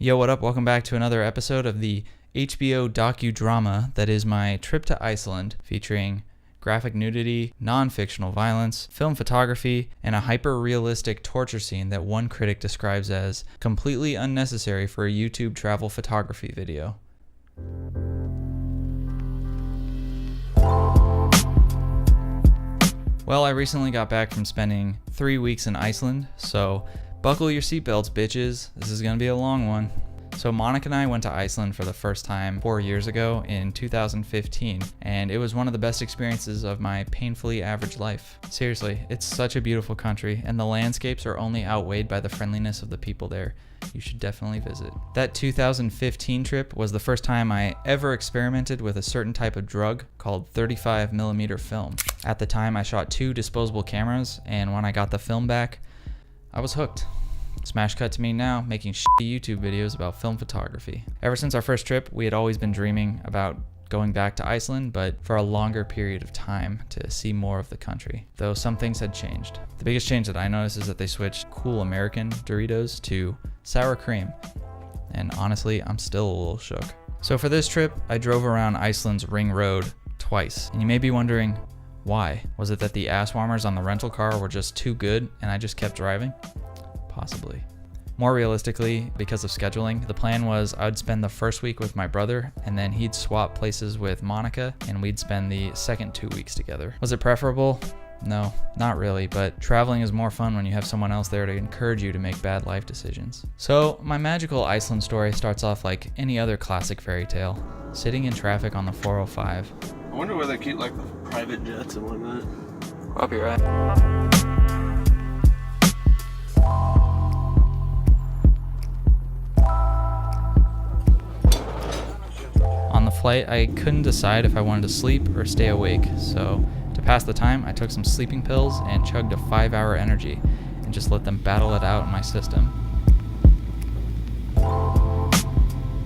Yo, what up? Welcome back to another episode of the HBO docudrama that is my trip to Iceland, featuring graphic nudity, non-fictional violence, film photography, and a hyper-realistic torture scene that one critic describes as completely unnecessary for a YouTube travel photography video. Well, I recently got back from spending 3 weeks in Iceland, so buckle your seatbelts, bitches. This is gonna be a long one. So Monica and I went to Iceland for the first time 4 years ago in 2015, and it was one of the best experiences of my painfully average life. Seriously, it's such a beautiful country, and the landscapes are only outweighed by the friendliness of the people there. You should definitely visit. That 2015 trip was the first time I ever experimented with a certain type of drug called 35mm film. At the time, I shot 2 disposable cameras, and when I got the film back, I was hooked. Smash cut to me now, making shitty YouTube videos about film photography. Ever since our first trip, we had always been dreaming about going back to Iceland, but for a longer period of time to see more of the country, though some things had changed. The biggest change that I noticed is that they switched cool American Doritos to sour cream, and honestly, I'm still a little shook. So for this trip, I drove around Iceland's Ring Road twice, and you may be wondering, why? Was it that the ass warmers on the rental car were just too good and I just kept driving? Possibly. More realistically, because of scheduling, the plan was I would spend the first week with my brother, and then he'd swap places with Monica, and we'd spend the second 2 weeks together. Was it preferable? No, not really, but traveling is more fun when you have someone else there to encourage you to make bad life decisions. So my magical Iceland story starts off like any other classic fairy tale, sitting in traffic on the 405. I wonder where they keep like the private jets and whatnot. I'll be right. On the flight, I couldn't decide if I wanted to sleep or stay awake, so to pass the time, I took some sleeping pills and chugged a 5-hour energy and just let them battle it out in my system.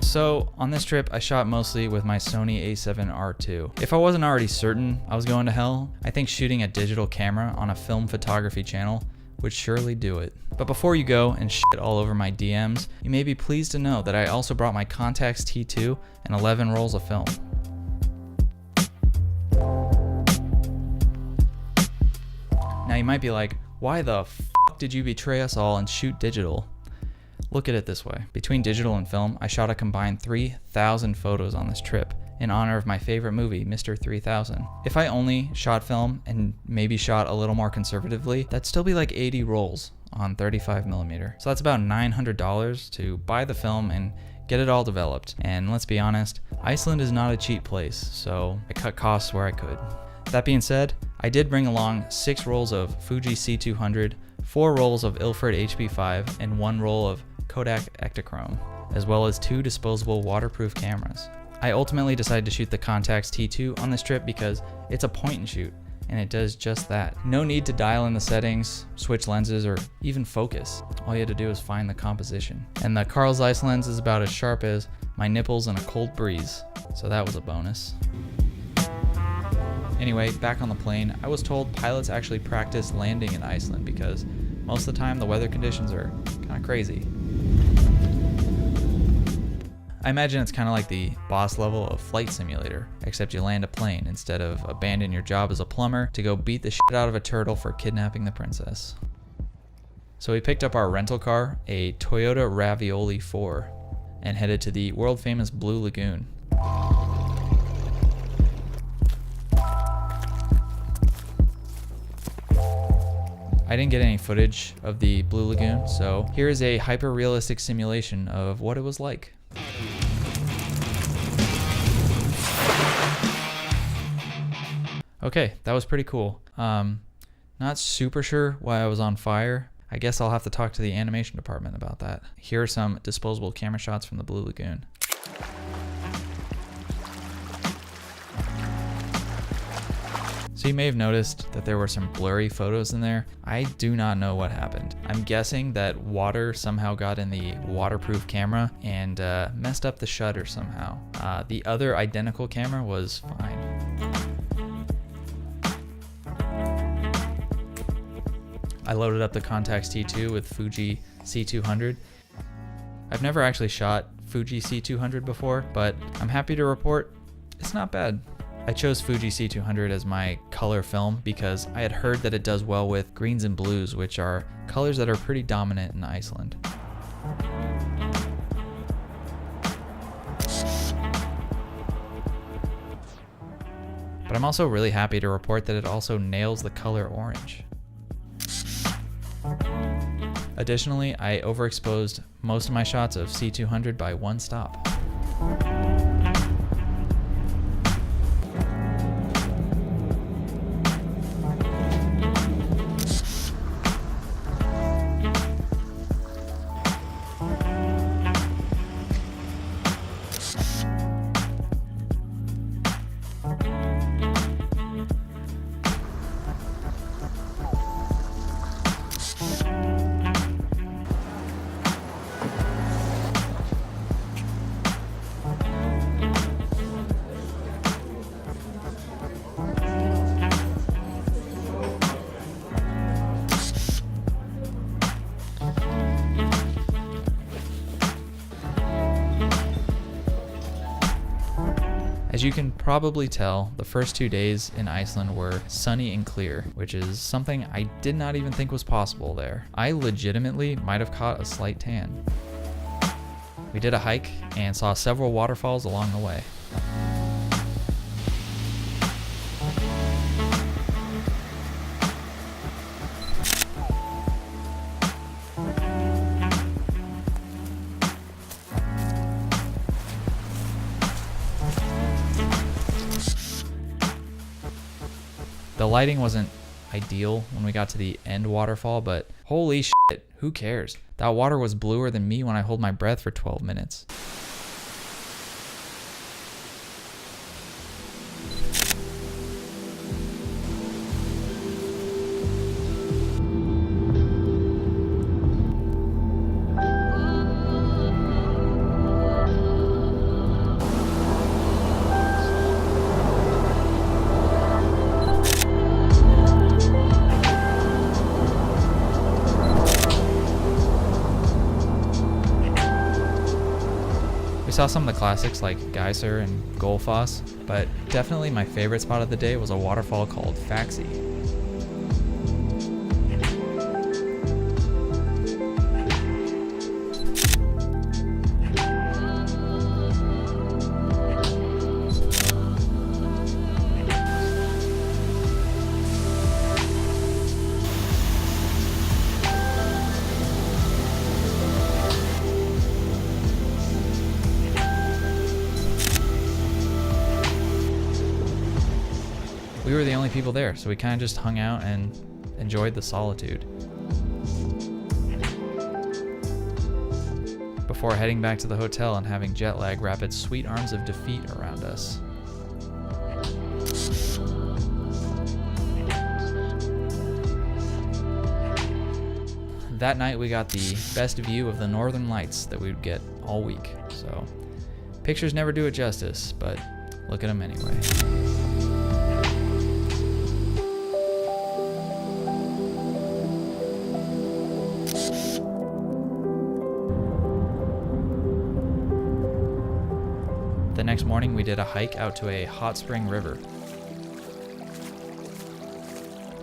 So on this trip, I shot mostly with my Sony a7R II. If I wasn't already certain I was going to hell, I think shooting a digital camera on a film photography channel would surely do it. But before you go and shit all over my DMs, you may be pleased to know that I also brought my Contax T2 and 11 rolls of film. Now you might be like, why the f*** did you betray us all and shoot digital? Look at it this way. Between digital and film, I shot a combined 3,000 photos on this trip in honor of my favorite movie, Mr. 3000. If I only shot film and maybe shot a little more conservatively, that'd still be like 80 rolls on 35mm. So that's about $900 to buy the film and get it all developed. And let's be honest, Iceland is not a cheap place, so I cut costs where I could. That being said, I did bring along 6 rolls of Fuji C200, 4 rolls of Ilford HP5, and 1 roll of Kodak Ektachrome, as well as 2 disposable waterproof cameras. I ultimately decided to shoot the Contax T2 on this trip because it's a point and shoot, and it does just that. No need to dial in the settings, switch lenses, or even focus. All you had to do is find the composition. And the Carl Zeiss lens is about as sharp as my nipples in a cold breeze, so that was a bonus. Anyway, back on the plane, I was told pilots actually practice landing in Iceland because most of the time the weather conditions are kind of crazy. I imagine it's kind of like the boss level of Flight Simulator, except you land a plane instead of abandon your job as a plumber to go beat the shit out of a turtle for kidnapping the princess. So we picked up our rental car, a Toyota Ravioli 4, and headed to the world famous Blue Lagoon. I didn't get any footage of the Blue Lagoon, so here is a hyper-realistic simulation of what it was like. Okay, that was pretty cool. Not super sure why I was on fire. I guess I'll have to talk to the animation department about that. Here are some disposable camera shots from the Blue Lagoon. So you may have noticed that there were some blurry photos in there. I do not know what happened. I'm guessing that water somehow got in the waterproof camera and messed up the shutter somehow. The other identical camera was fine. I loaded up the Contax T2 with Fuji C200. I've never actually shot Fuji C200 before, but I'm happy to report it's not bad. I chose Fuji C200 as my color film because I had heard that it does well with greens and blues, which are colors that are pretty dominant in Iceland. But I'm also really happy to report that it also nails the color orange. Additionally, I overexposed most of my shots of C200 by one stop. As you can probably tell, the first 2 days in Iceland were sunny and clear, which is something I did not even think was possible there. I legitimately might have caught a slight tan. We did a hike and saw several waterfalls along the way. The lighting wasn't ideal when we got to the end waterfall, but holy shit, who cares? That water was bluer than me when I hold my breath for 12 minutes. We saw some of the classics like Geyser and Gullfoss, but definitely my favorite spot of the day was a waterfall called Faxi. We were the only people there, so we kind of just hung out and enjoyed the solitude. Before heading back to the hotel and having jet lag wrap its sweet arms of defeat around us. That night we got the best view of the northern lights that we would get all week, so pictures never do it justice, but look at them anyway. The next morning, we did a hike out to a hot spring river.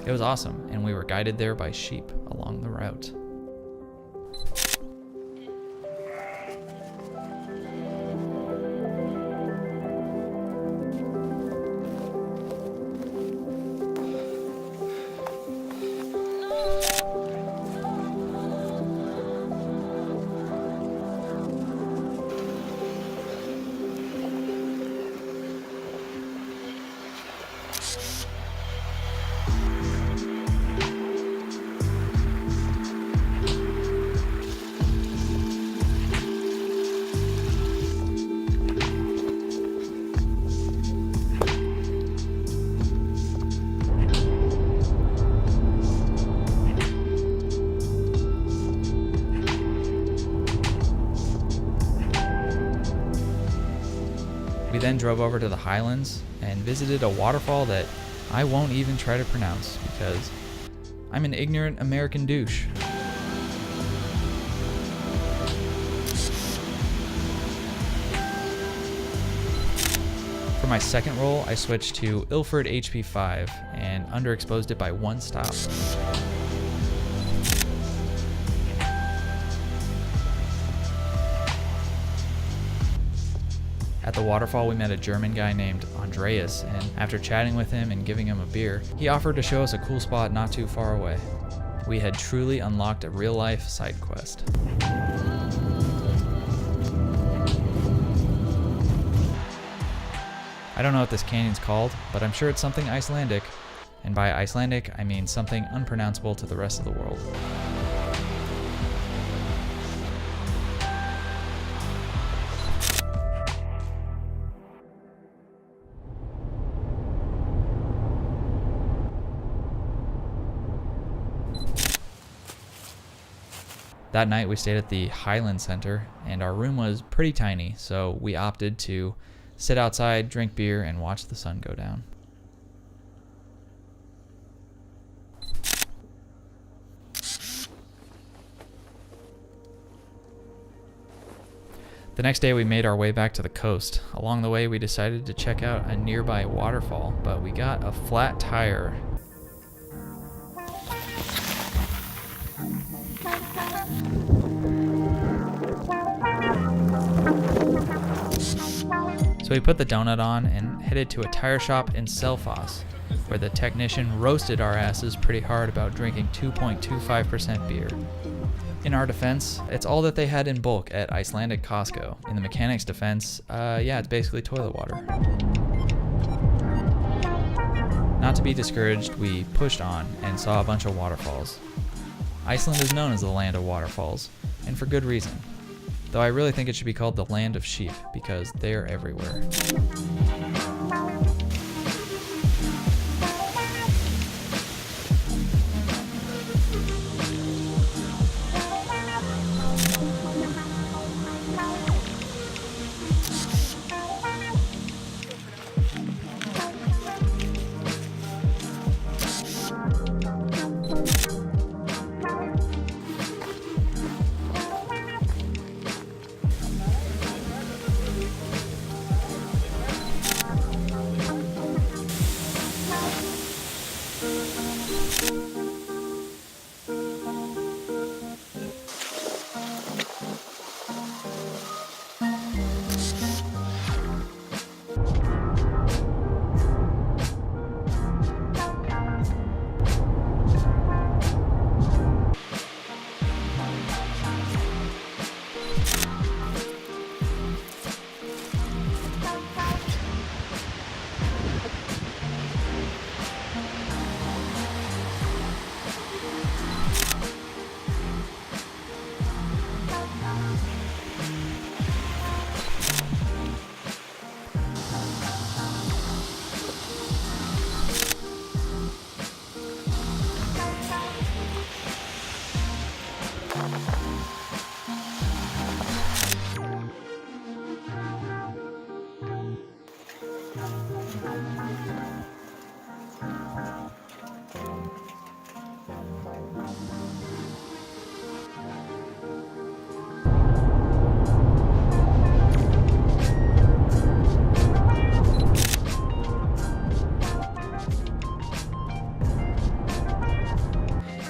It was awesome, and we were guided there by sheep along the route. We then drove over to the Highlands and visited a waterfall that I won't even try to pronounce because I'm an ignorant American douche. For my second roll, I switched to Ilford HP5 and underexposed it by 1 stop. At the waterfall, we met a German guy named Andreas, and after chatting with him and giving him a beer, he offered to show us a cool spot not too far away. We had truly unlocked a real-life side quest. I don't know what this canyon's called, but I'm sure it's something Icelandic, and by Icelandic, I mean something unpronounceable to the rest of the world. That night we stayed at the Highland Center, and our room was pretty tiny, so we opted to sit outside, drink beer, and watch the sun go down. The next day we made our way back to the coast. Along the way we decided to check out a nearby waterfall, but we got a flat tire. So we put the donut on and headed to a tire shop in Selfoss, where the technician roasted our asses pretty hard about drinking 2.25% beer. In our defense, it's all that they had in bulk at Icelandic Costco. In the mechanic's defense, yeah, it's basically toilet water. Not to be discouraged, we pushed on and saw a bunch of waterfalls. Iceland is known as the land of waterfalls, and for good reason. Though I really think it should be called the land of sheep, because they're everywhere.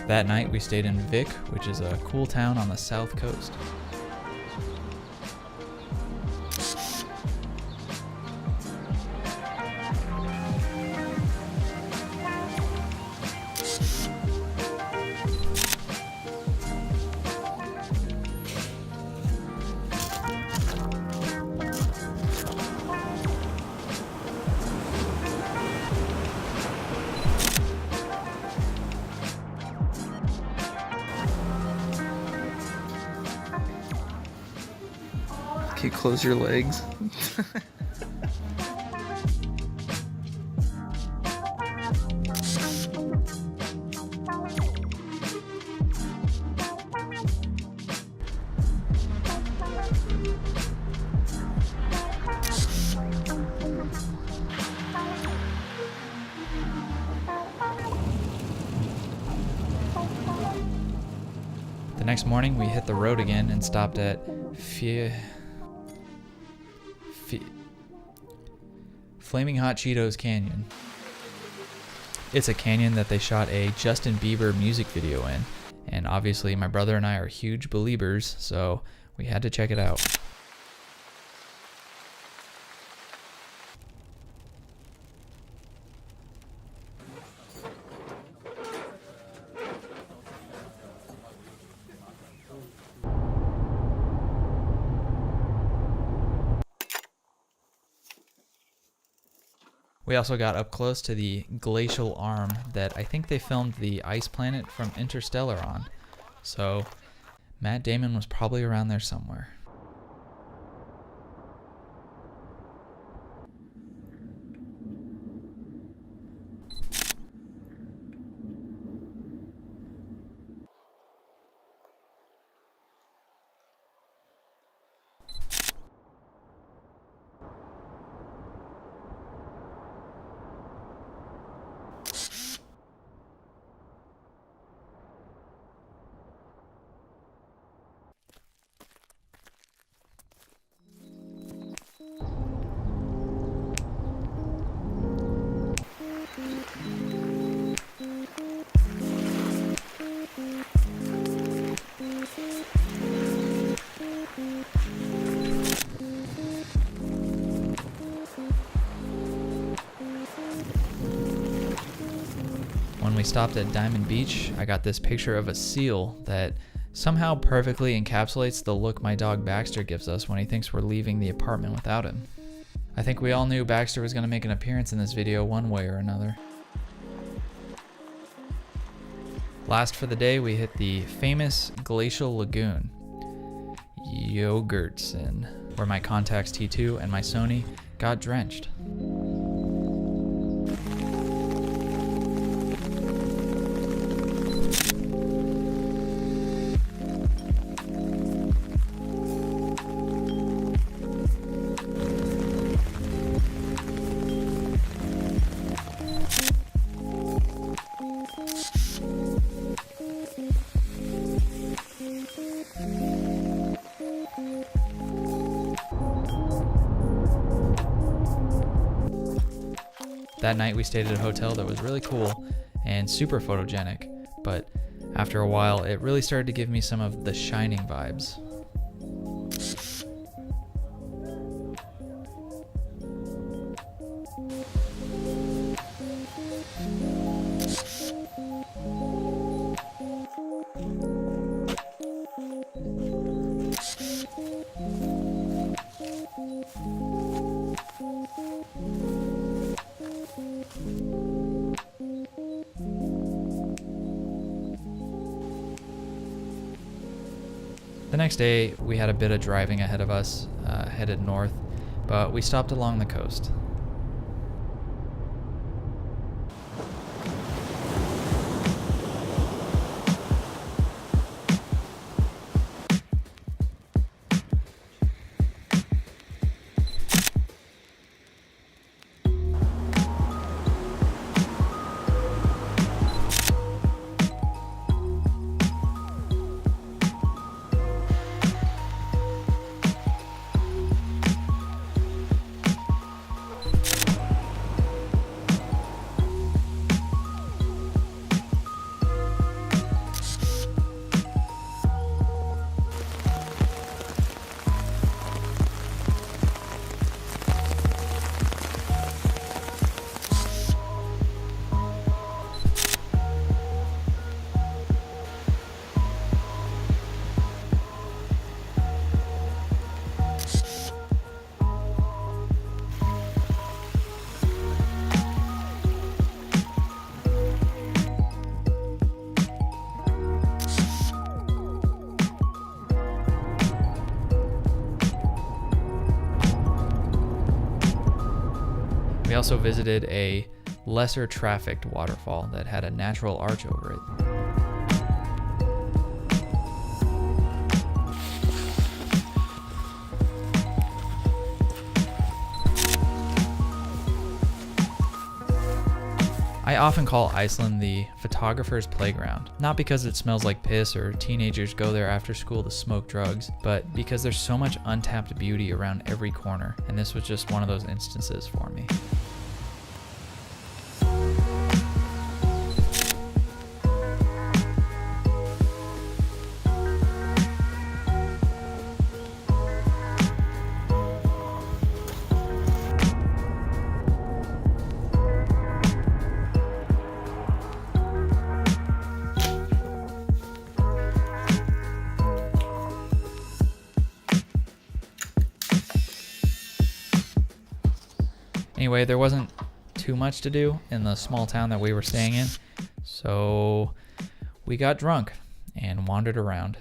That night we stayed in Vik, which is a cool town on the south coast. Can you close your legs? The next morning we hit the road again and stopped at Flaming Hot Cheetos Canyon. It's a canyon that they shot a Justin Bieber music video in, and obviously my brother and I are huge believers, so we had to check it out. We also got up close to the glacial arm that I think they filmed the ice planet from Interstellar on. So Matt Damon was probably around there somewhere. When we stopped at Diamond Beach, I got this picture of a seal that somehow perfectly encapsulates the look my dog Baxter gives us when he thinks we're leaving the apartment without him. I think we all knew Baxter was going to make an appearance in this video one way or another. Last for the day, we hit the famous glacial lagoon, Yogurtsen, where my Contax T2 and my Sony got drenched. That night we stayed at a hotel that was really cool and super photogenic, but after a while it really started to give me some of The Shining vibes. The next day, we had a bit of driving ahead of us, headed north, but we stopped along the coast. We also visited a lesser trafficked waterfall that had a natural arch over it. I often call Iceland the photographer's playground, not because it smells like piss or teenagers go there after school to smoke drugs, but because there's so much untapped beauty around every corner, and this was just one of those instances for me. Anyway, there wasn't too much to do in the small town that we were staying in, so we got drunk and wandered around.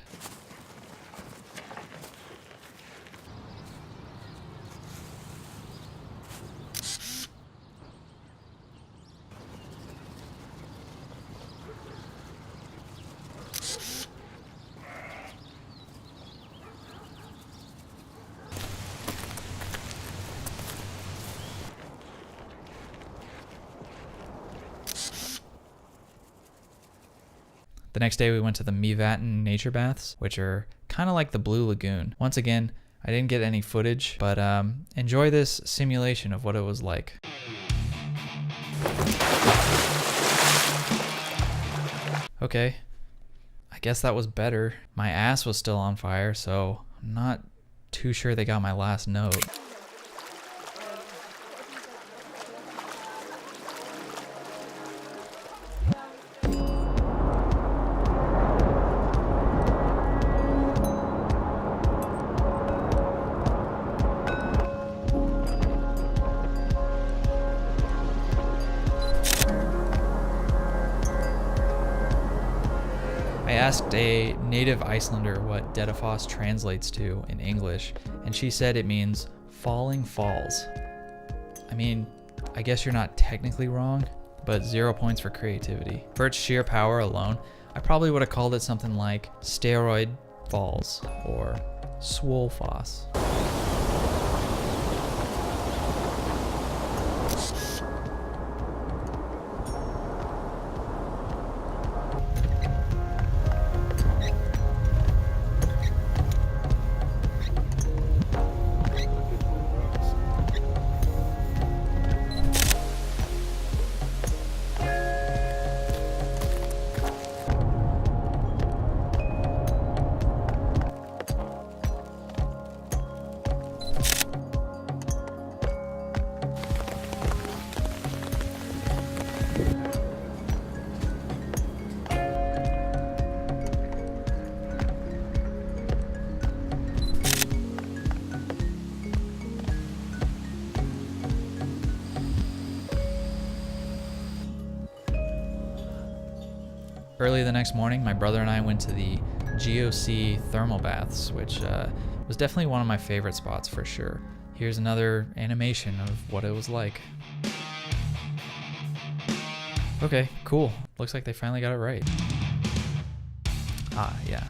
The next day we went to the Mývatn nature baths, which are kind of like the Blue Lagoon. Once again, I didn't get any footage, but enjoy this simulation of what it was like. Okay, I guess that was better. My ass was still on fire, so I'm not too sure they got my last note. I asked a native Icelander what Dettifoss translates to in English, and she said it means falling falls. I mean, I guess you're not technically wrong, but 0 points for creativity. For its sheer power alone, I probably would have called it something like steroid falls or swole foss. Early the next morning, my brother and I went to the GOC thermal baths, which was definitely one of my favorite spots for sure. Here's another animation of what it was like. Okay, cool. Looks like they finally got it right. Ah, yeah.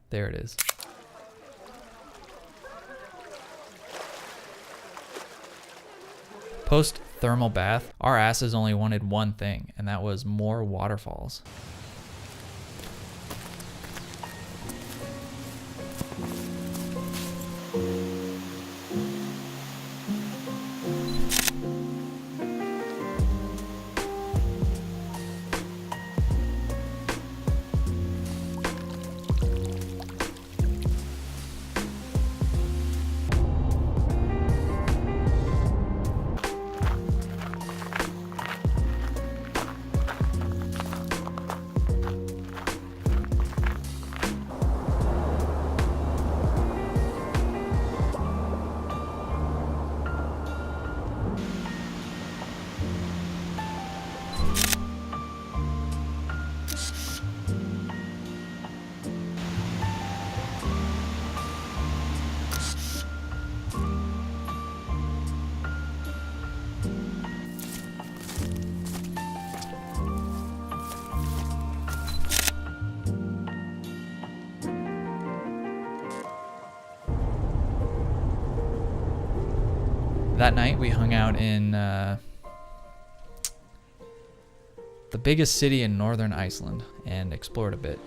There it is. Post thermal bath, our asses only wanted one thing, and that was more waterfalls. That night we hung out in the biggest city in northern Iceland, and explored a bit.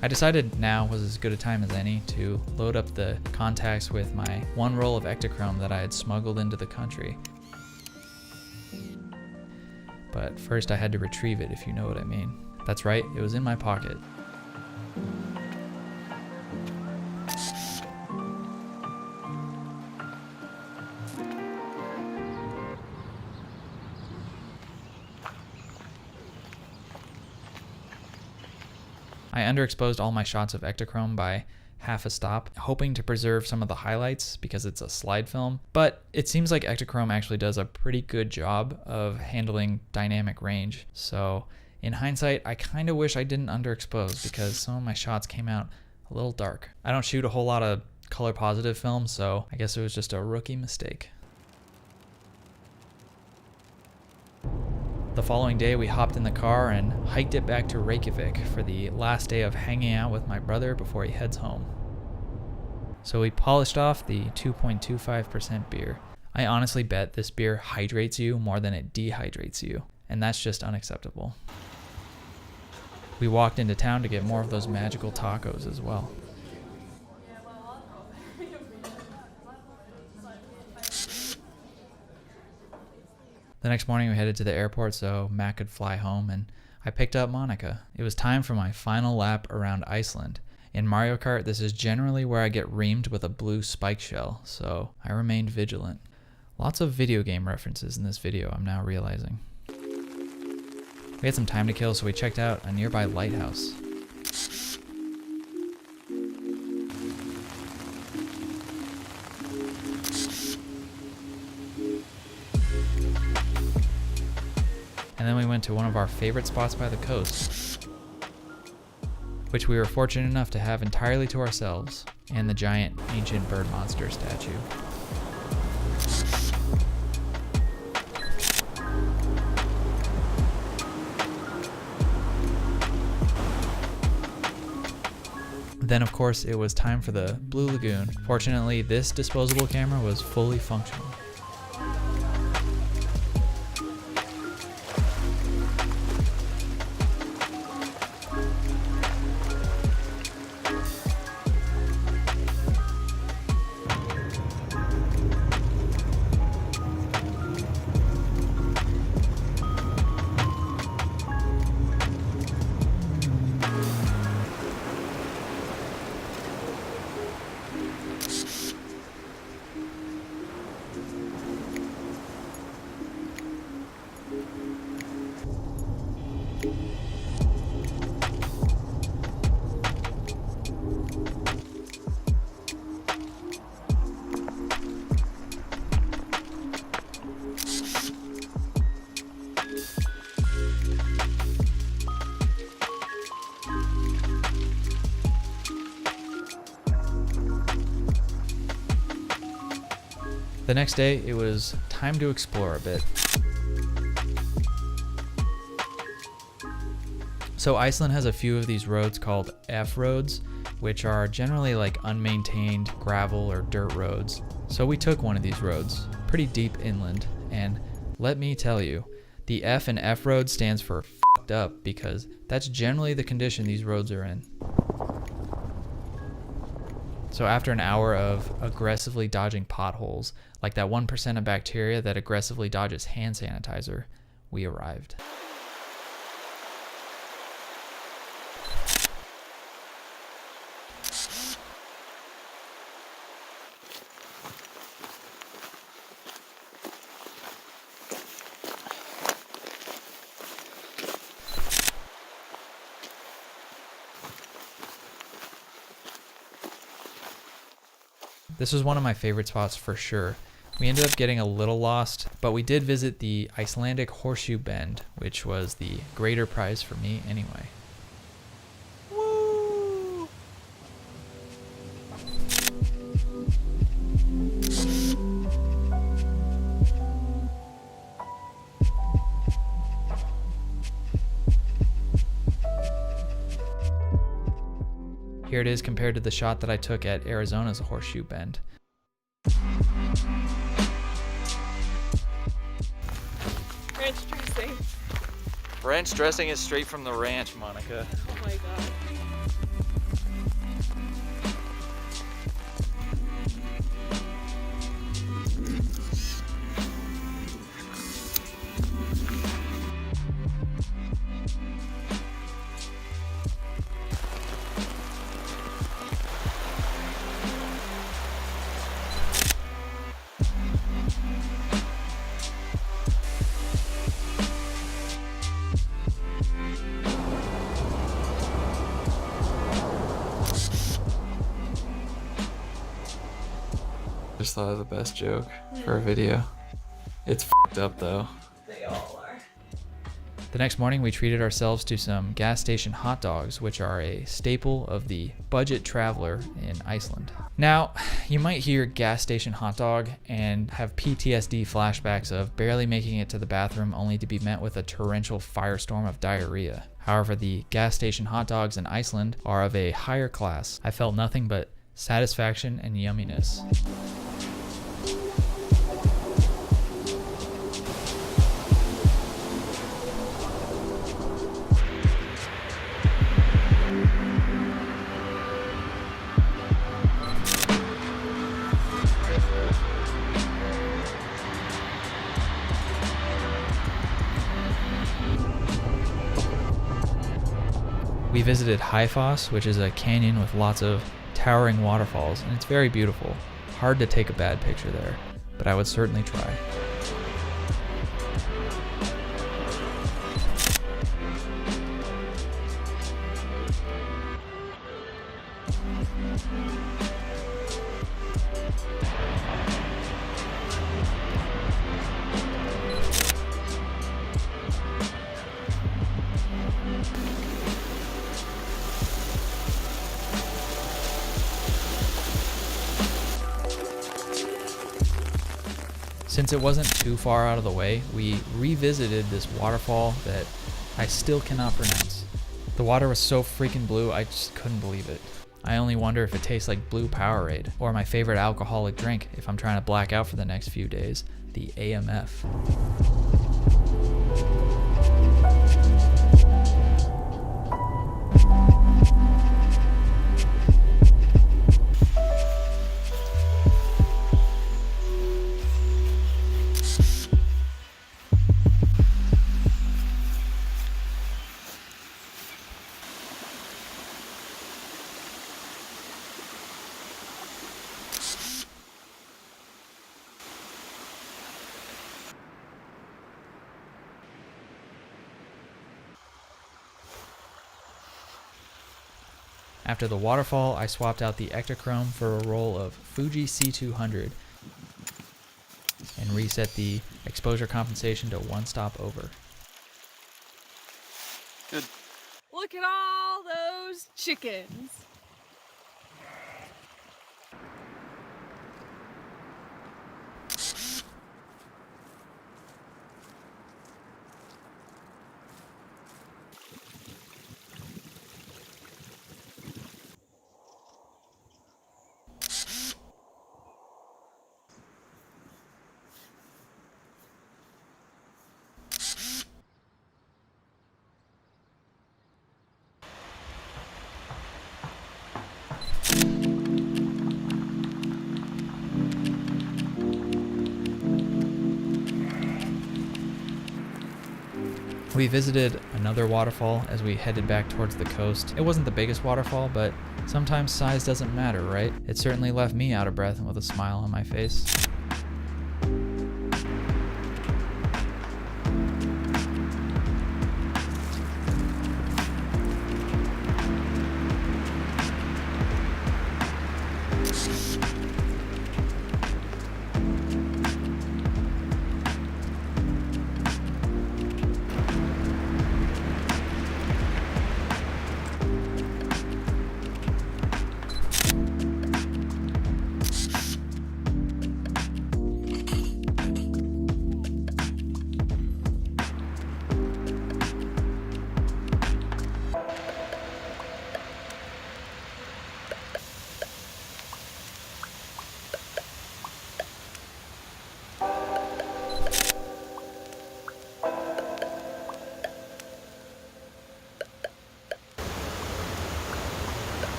I decided now was as good a time as any to load up the contacts with my one roll of Ektachrome that I had smuggled into the country. But first I had to retrieve it, if you know what I mean. That's right, it was in my pocket. I underexposed all my shots of Ektachrome by half a stop, hoping to preserve some of the highlights because it's a slide film, but it seems like Ektachrome actually does a pretty good job of handling dynamic range. So in hindsight, I kind of wish I didn't underexpose because some of my shots came out a little dark. I don't shoot a whole lot of color positive film, so I guess it was just a rookie mistake. The following day, we hopped in the car and hiked it back to Reykjavik for the last day of hanging out with my brother before he heads home. So we polished off the 2.25% beer. I honestly bet this beer hydrates you more than it dehydrates you, and that's just unacceptable. We walked into town to get more of those magical tacos as well. The next morning we headed to the airport so Matt could fly home, and I picked up Monica. It was time for my final lap around Iceland. In Mario Kart, this is generally where I get reamed with a blue spike shell, so I remained vigilant. Lots of video game references in this video, I'm now realizing. We had some time to kill, so we checked out a nearby lighthouse. And then we went to one of our favorite spots by the coast, which we were fortunate enough to have entirely to ourselves, and the giant ancient bird monster statue. Then of course it was time for the Blue Lagoon. Fortunately, this disposable camera was fully functional. The next day, it was time to explore a bit. So Iceland has a few of these roads called F-roads, which are generally like unmaintained gravel or dirt roads. So we took one of these roads, pretty deep inland, and let me tell you, the F in F-road stands for f***ed up because that's generally the condition these roads are in. So after an hour of aggressively dodging potholes, like that 1% of bacteria that aggressively dodges hand sanitizer, we arrived. This was one of my favorite spots for sure. We ended up getting a little lost, but we did visit the Icelandic Horseshoe Bend, which was the greater prize for me anyway. Woo! Here it is compared to the shot that I took at Arizona's Horseshoe Bend. Ranch dressing. Ranch dressing is straight from the ranch, Monica. Oh my god. Just thought of the best joke for a video. It's f***ed up though. They all are. The next morning we treated ourselves to some gas station hot dogs, which are a staple of the budget traveler in Iceland. Now, you might hear gas station hot dog and have PTSD flashbacks of barely making it to the bathroom only to be met with a torrential firestorm of diarrhea. However, the gas station hot dogs in Iceland are of a higher class. I felt nothing but satisfaction and yumminess. We visited Haifoss, which is a canyon with lots of towering waterfalls, and it's very beautiful. Hard to take a bad picture there, but I would certainly try. Since it wasn't too far out of the way, we revisited this waterfall that I still cannot pronounce. The water was so freaking blue, I just couldn't believe it. I only wonder if it tastes like blue Powerade, or my favorite alcoholic drink if I'm trying to black out for the next few days, the AMF. After the waterfall, I swapped out the Ektachrome for a roll of Fuji C200 and reset the exposure compensation to one stop over. Good. Look at all those chickens. We visited another waterfall as we headed back towards the coast. It wasn't the biggest waterfall, but sometimes size doesn't matter, right? It certainly left me out of breath and with a smile on my face.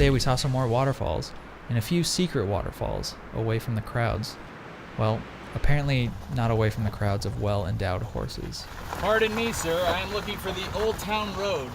day we saw some more waterfalls, and a few secret waterfalls away from the crowds. Well, apparently not away from the crowds of well-endowed horses. Pardon me, sir. I am looking for the Old Town Road.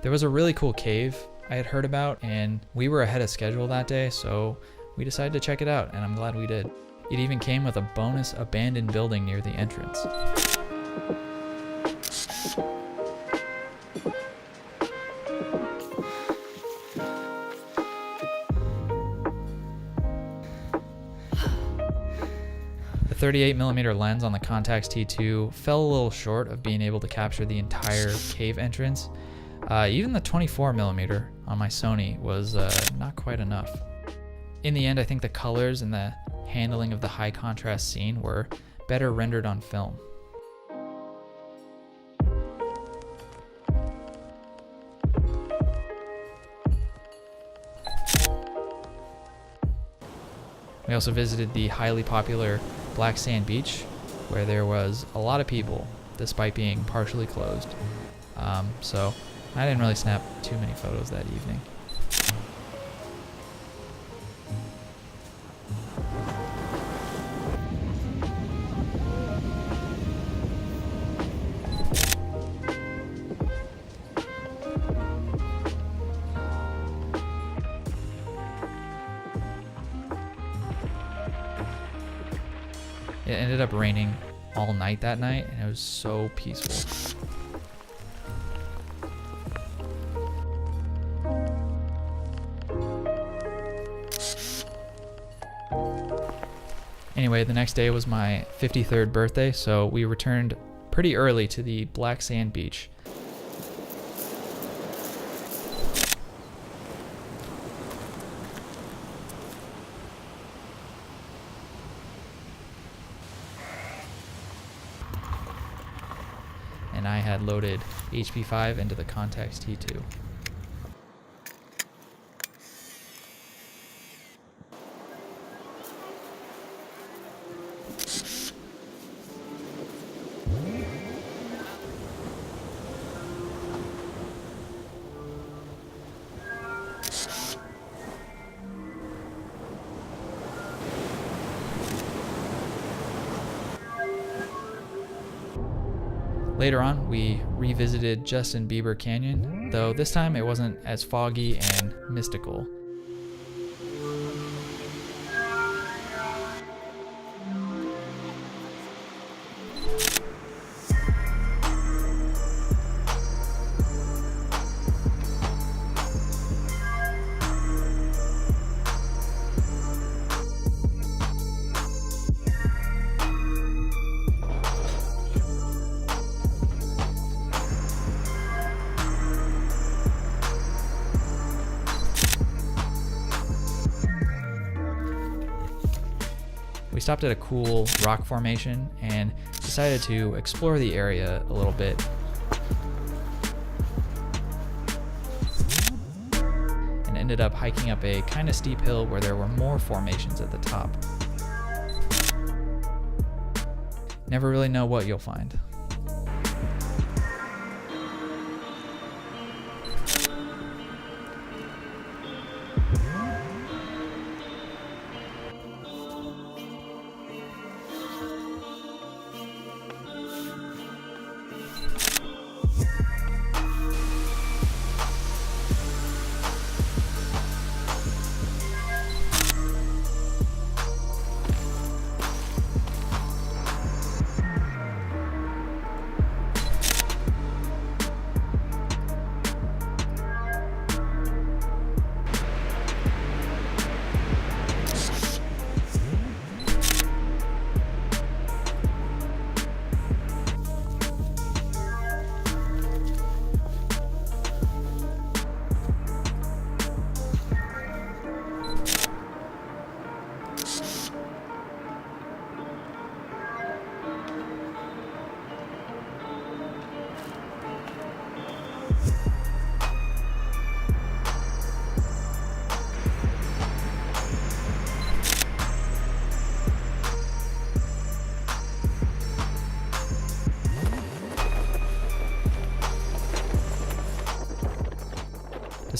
There was a really cool cave I had heard about, and we were ahead of schedule that day, so we decided to check it out, and I'm glad we did. It even came with a bonus abandoned building near the entrance. The 38mm lens on the Contax T2 fell a little short of being able to capture the entire cave entrance. Even the 24mm on my Sony was not quite enough. In the end, I think the colors and the handling of the high contrast scene were better rendered on film. We also visited the highly popular Black Sand Beach, where there was a lot of people, despite being partially closed. So I didn't really snap too many photos that evening. It ended up raining all night that night, and it was so peaceful. Anyway, the next day was my 53rd birthday, so we returned pretty early to the Black Sand Beach. And I had loaded HP5 into the Contax T2. Later on, we revisited Justin Bieber Canyon, though this time it wasn't as foggy and mystical. We stopped at a cool rock formation and decided to explore the area a little bit. And ended up hiking up a kind of steep hill where there were more formations at the top. Never really know what you'll find.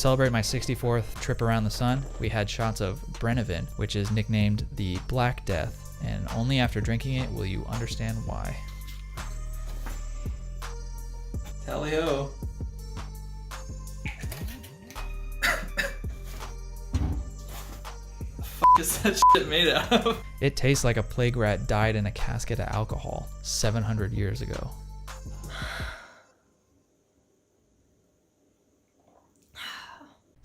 celebrate my 64th trip around the sun, we had shots of Brennivin, which is nicknamed the Black Death, and only after drinking it will you understand why. Tally-ho. The fuck is that shit made out of? It tastes like a plague rat died in a casket of alcohol 700 years ago.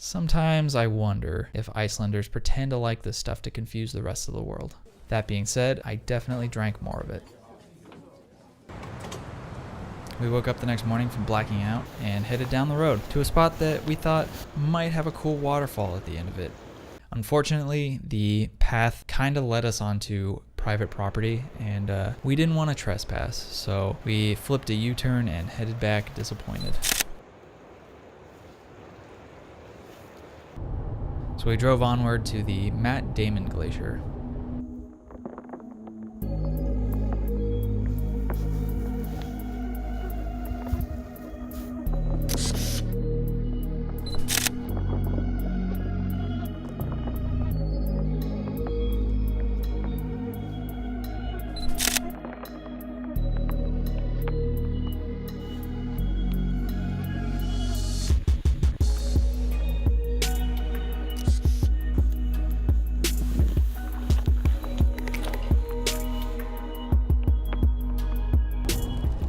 Sometimes I wonder if Icelanders pretend to like this stuff to confuse the rest of the world. That being said, I definitely drank more of it. We woke up the next morning from blacking out and headed down the road to a spot that we thought might have a cool waterfall at the end of it. Unfortunately, the path kind of led us onto private property and we didn't want to trespass, so we flipped a U-turn and headed back disappointed. So we drove onward to the Matt Damon Glacier.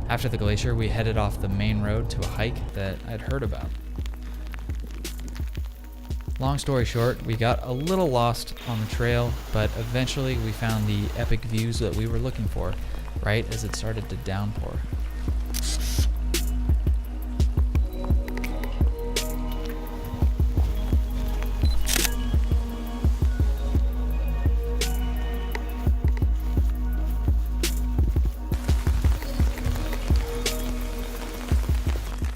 After the glacier, we headed off the main road to a hike that I'd heard about. Long story short, we got a little lost on the trail, but eventually we found the epic views that we were looking for, right as it started to downpour.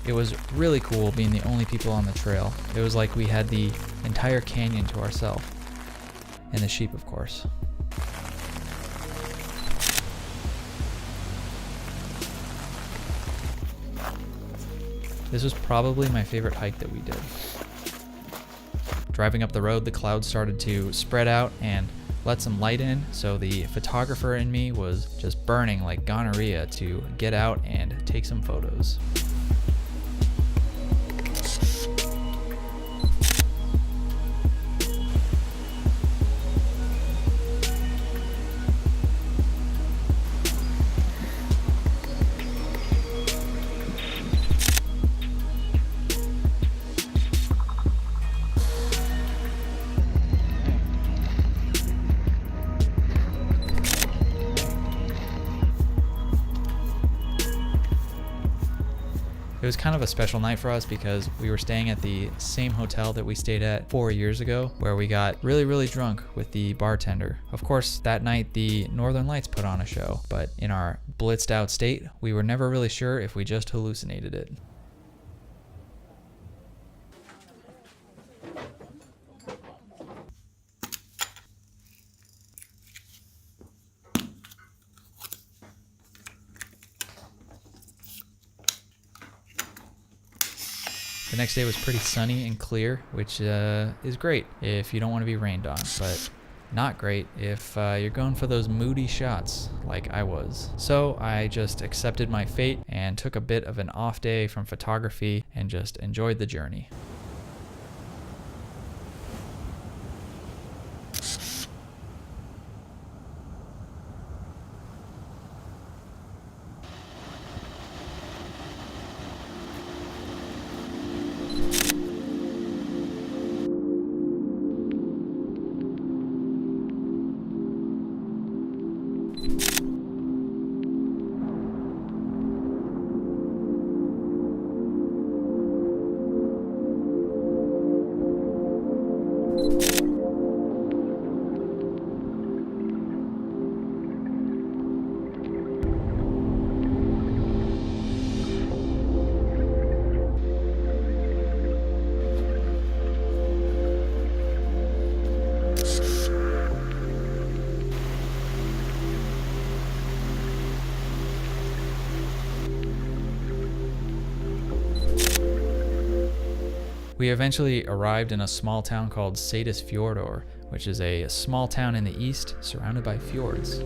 It was really cool being the only people on the trail. It was like we had the entire canyon to ourselves. And the sheep, of course. This was probably my favorite hike that we did. Driving up the road, the clouds started to spread out and let some light in, so the photographer in me was just burning like gonorrhea to get out and take some photos. It was kind of a special night for us because we were staying at the same hotel that we stayed at 4 years ago, where we got really drunk with the bartender. Of course, that night the Northern Lights put on a show, but in our blitzed out state, we were never really sure if we just hallucinated it. The next day was pretty sunny and clear, which is great if you don't want to be rained on, but not great if you're going for those moody shots like I was. So I just accepted my fate and took a bit of an off day from photography and just enjoyed the journey. We eventually arrived in a small town called Seyðisfjörður, which is a small town in the east surrounded by fjords.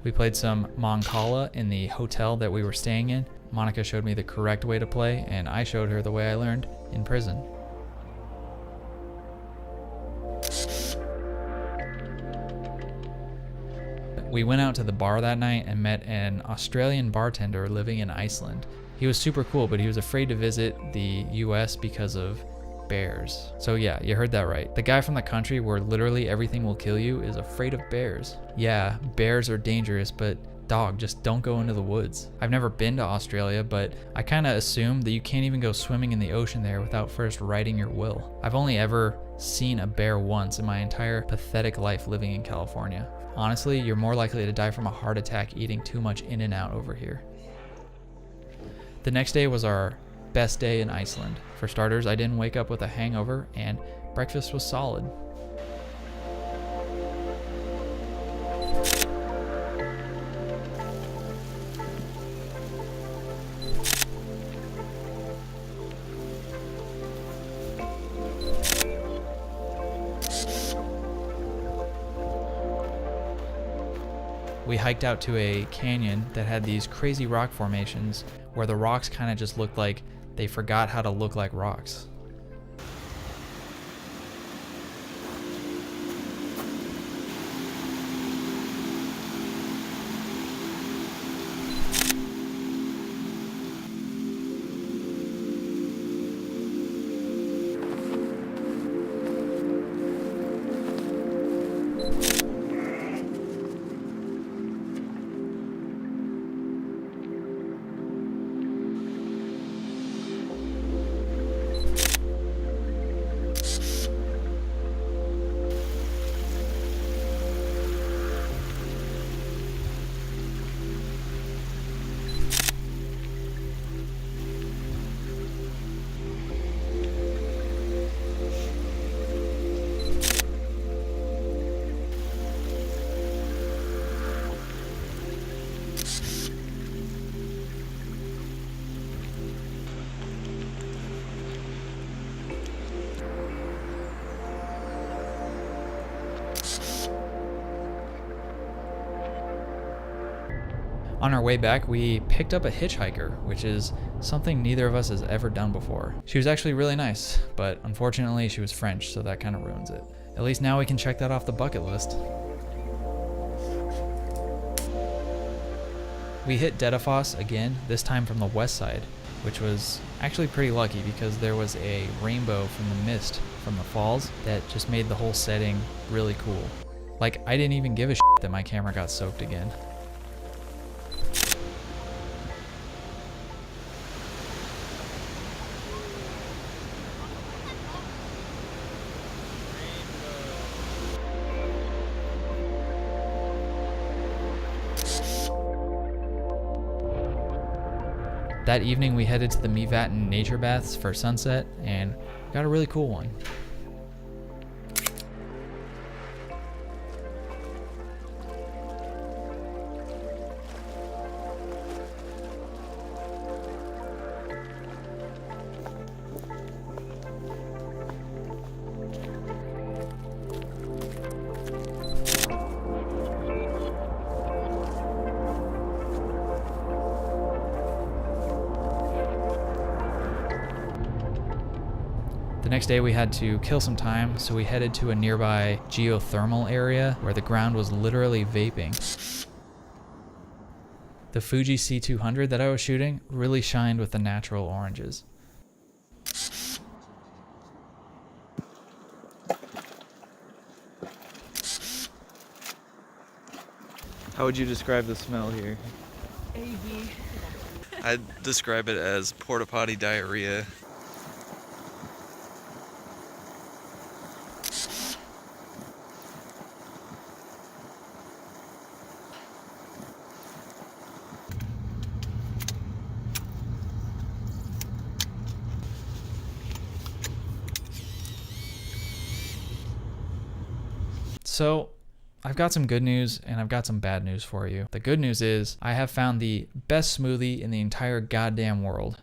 We played some Mancala in the hotel that we were staying in. Monica showed me the correct way to play, and I showed her the way I learned in prison. We went out to the bar that night and met an Australian bartender living in Iceland. He was super cool, but he was afraid to visit the US because of bears. So yeah, you heard that right. The guy from the country where literally everything will kill you is afraid of bears. Yeah, bears are dangerous, but dog, just don't go into the woods. I've never been to Australia, but I kind of assume that you can't even go swimming in the ocean there without first writing your will. I've only ever seen a bear once in my entire pathetic life living in California. Honestly, you're more likely to die from a heart attack eating too much In-N-Out over here. The next day was our best day in Iceland. For starters, I didn't wake up with a hangover, and breakfast was solid. We hiked out to a canyon that had these crazy rock formations where the rocks kind of just looked like they forgot how to look like rocks. On our way back, we picked up a hitchhiker, which is something neither of us has ever done before. She was actually really nice, but unfortunately she was French, so that kind of ruins it. At least now we can check that off the bucket list. We hit Dedafoss again, this time from the west side, which was actually pretty lucky because there was a rainbow from the mist from the falls that just made the whole setting really cool. Like, I didn't even give a shit that my camera got soaked again. That evening we headed to the Mývatn nature baths for sunset and got a really cool one. The next day we had to kill some time, so we headed to a nearby geothermal area where the ground was literally vaping. The Fuji C200 that I was shooting really shined with the natural oranges. How would you describe the smell here? A.B. I'd describe it as porta potty diarrhea. So I've got some good news and I've got some bad news for you. The good news is I have found the best smoothie in the entire goddamn world.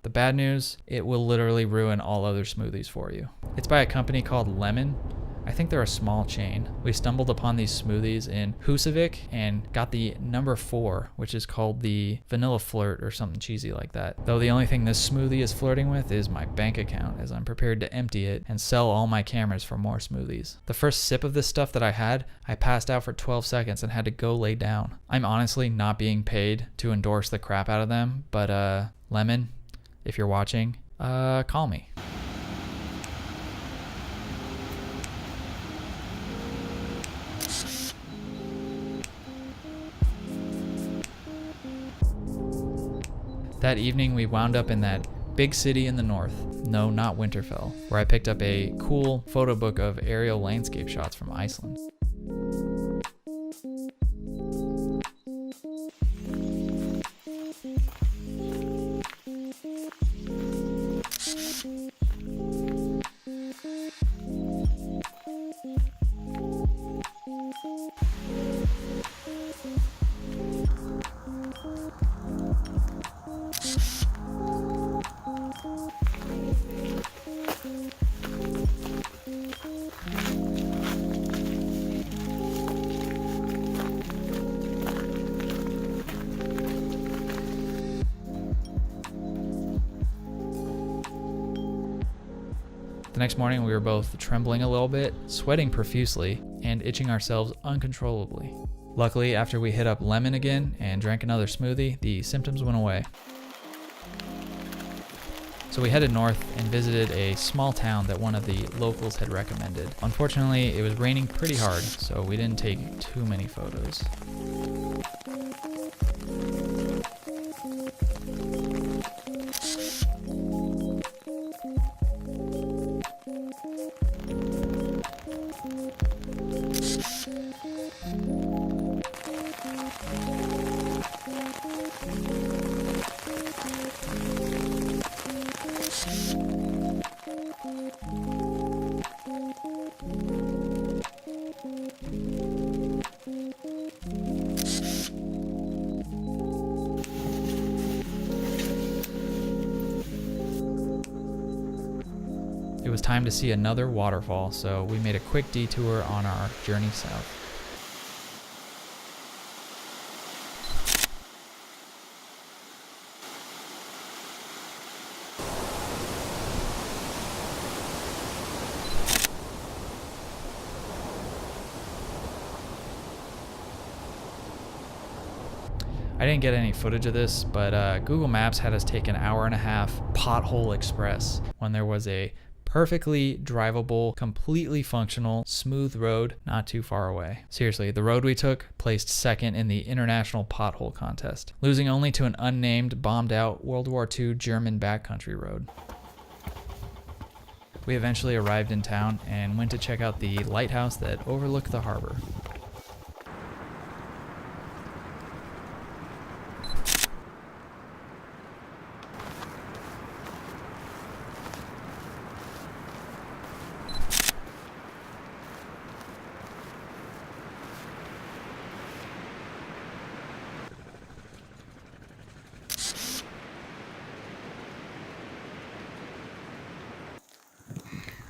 The bad news, it will literally ruin all other smoothies for you. It's by a company called Lemon. I think they're a small chain. We stumbled upon these smoothies in Husavik and got the number 4, which is called the Vanilla Flirt or something cheesy like that. Though the only thing this smoothie is flirting with is my bank account, as I'm prepared to empty it and sell all my cameras for more smoothies. The first sip of this stuff that I had, I passed out for 12 seconds and had to go lay down. I'm honestly not being paid to endorse the crap out of them, but Lemon, if you're watching, call me. That evening, we wound up in that big city in the north, no, not Winterfell, where I picked up a cool photo book of aerial landscape shots from Iceland. The next morning, we were both trembling a little bit, sweating profusely, and itching ourselves uncontrollably. Luckily, after we hit up Lemon again and drank another smoothie, the symptoms went away. So we headed north and visited a small town that one of the locals had recommended. Unfortunately, it was raining pretty hard, so we didn't take too many photos. It was time to see another waterfall, so we made a quick detour on our journey south. I didn't get any footage of this, but Google Maps had us take an hour and a half pothole express when there was a perfectly drivable, completely functional, smooth road not too far away. Seriously, the road we took placed second in the international pothole contest, losing only to an unnamed, bombed-out World War II German backcountry road. We eventually arrived in town and went to check out the lighthouse that overlooked the harbor.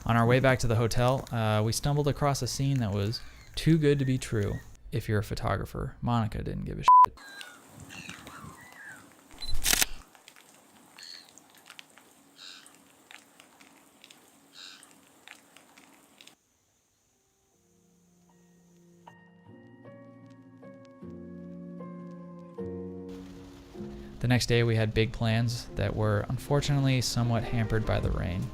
On our way back to the hotel, we stumbled across a scene that was too good to be true. If you're a photographer, Monica didn't give a shit. The next day we had big plans that were unfortunately somewhat hampered by the rain.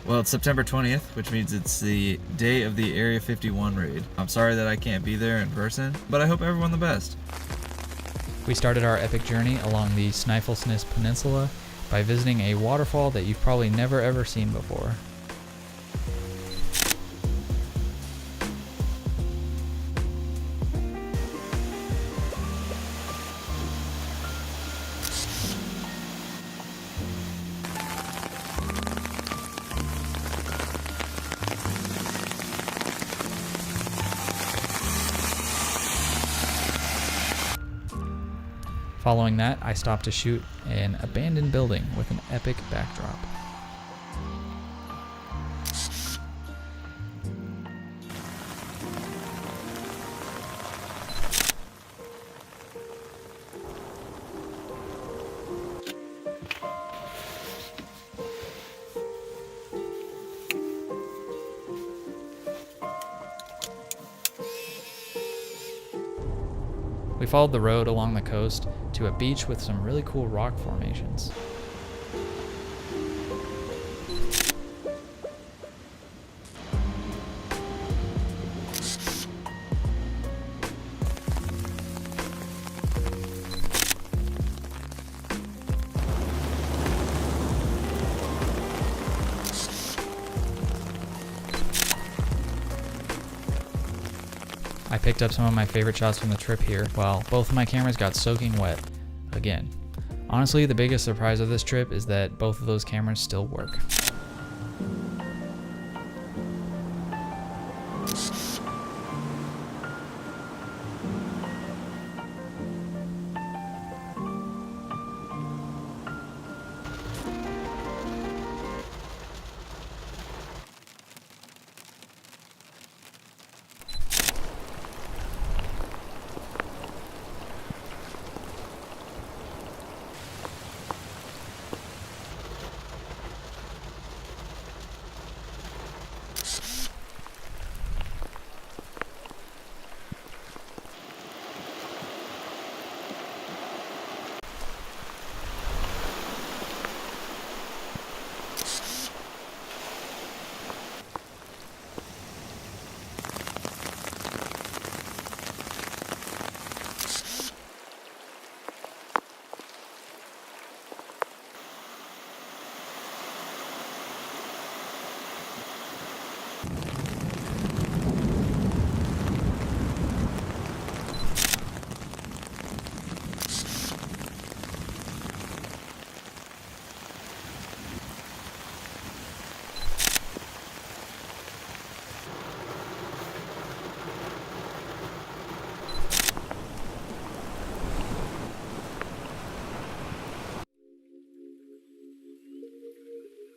Well, it's September 20th, which means it's the day of the Area 51 raid. I'm sorry that I can't be there in person, but I hope everyone the best. We started our epic journey along the Snæfellsnes Peninsula by visiting a waterfall that you've probably never ever seen before. Following that, I stopped to shoot an abandoned building with an epic backdrop. We followed the road along the coast to a beach with some really cool rock formations. I picked up some of my favorite shots from the trip here, while both of my cameras got soaking wet again. Honestly, the biggest surprise of this trip is that both of those cameras still work.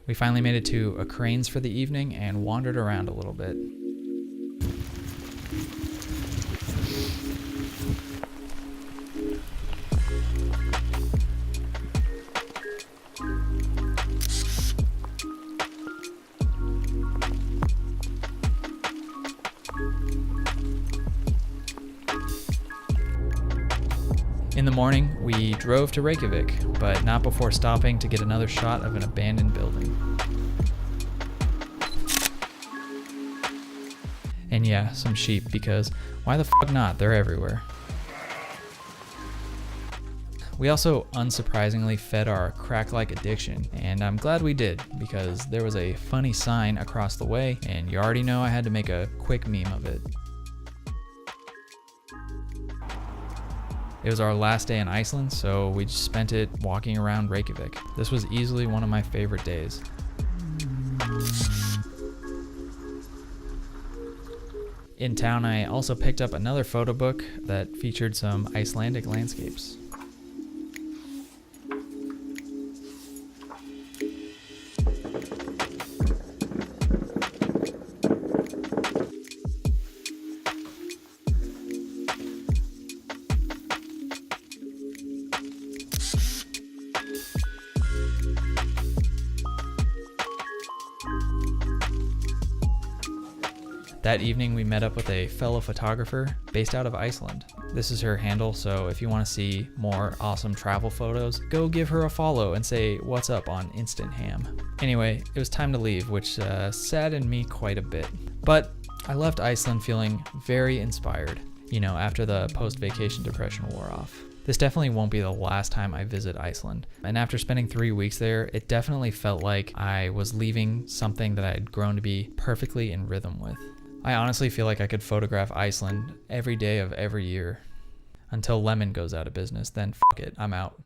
We finally made it to a cranes for the evening and wandered around a little bit. In the morning, we drove to Reykjavik, but not before stopping to get another shot of an abandoned building. And yeah, some sheep, because why the fuck not? They're everywhere. We also unsurprisingly fed our crack-like addiction, and I'm glad we did, because there was a funny sign across the way, and you already know I had to make a quick meme of it. It was our last day in Iceland, so we just spent it walking around Reykjavik. This was easily one of my favorite days. In town, I also picked up another photo book that featured some Icelandic landscapes. That evening, we met up with a fellow photographer based out of Iceland. This is her handle, so if you want to see more awesome travel photos, go give her a follow and say what's up on Instant Ham. Anyway, it was time to leave, which saddened me quite a bit. But I left Iceland feeling very inspired, after the post-vacation depression wore off. This definitely won't be the last time I visit Iceland. And after spending 3 weeks there, it definitely felt like I was leaving something that I had grown to be perfectly in rhythm with. I honestly feel like I could photograph Iceland every day of every year until Lemon goes out of business. Then fuck it, I'm out.